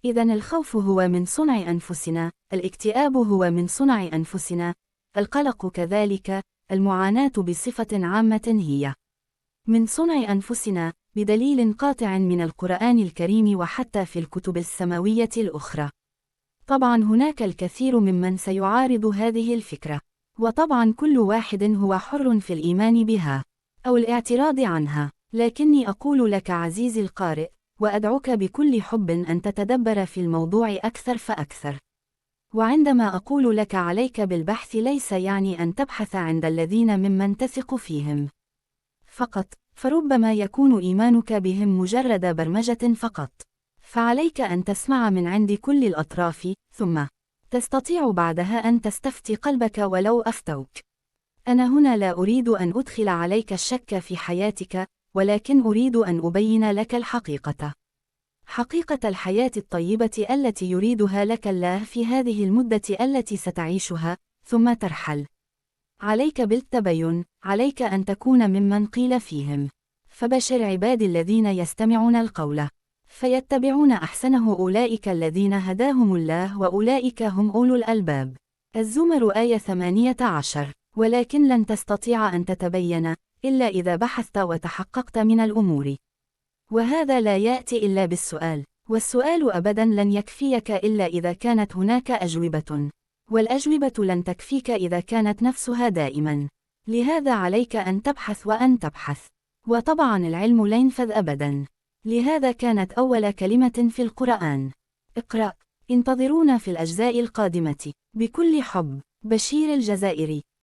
إذن الخوف هو من صنع أنفسنا، الاكتئاب هو من صنع أنفسنا، القلق كذلك، المعاناة بصفة عامة هي من صنع أنفسنا، بدليل قاطع من القرآن الكريم وحتى في الكتب السماوية الأخرى. طبعا هناك الكثير ممن سيعارض هذه الفكرة، وطبعا كل واحد هو حر في الإيمان بها أو الاعتراض عنها، لكني أقول لك عزيزي القارئ، وأدعوك بكل حب أن تتدبر في الموضوع أكثر فأكثر. وعندما أقول لك عليك بالبحث ليس يعني أن تبحث عند الذين ممن تثق فيهم فقط، فربما يكون إيمانك بهم مجرد برمجة فقط. فعليك أن تسمع من عند كل الأطراف، ثم تستطيع بعدها أن تستفتي قلبك ولو أفتوك. أنا هنا لا أريد أن أدخل عليك الشك في حياتك، ولكن أريد أن أبين لك الحقيقة، حقيقة الحياة الطيبة التي يريدها لك الله في هذه المدة التي ستعيشها، ثم ترحل. عليك بالتبين، عليك أن تكون ممن قيل فيهم: فبشر عبادي الذين يستمعون القول فيتبعون أحسنه أولئك الذين هداهم الله وأولئك هم أولو الألباب. الزمر آية 18. ولكن لن تستطيع أن تتبين إلا إذا بحثت وتحققت من الأمور، وهذا لا يأتي إلا بالسؤال، والسؤال أبدا لن يكفيك إلا إذا كانت هناك أجوبة، والأجوبة لن تكفيك إذا كانت نفسها دائما. لهذا عليك أن تبحث وأن تبحث، وطبعا العلم لا ينفذ أبدا. لهذا كانت أول كلمة في القرآن: اقرأ. انتظرونا في الأجزاء القادمة. بكل حب، بشير الجزائري.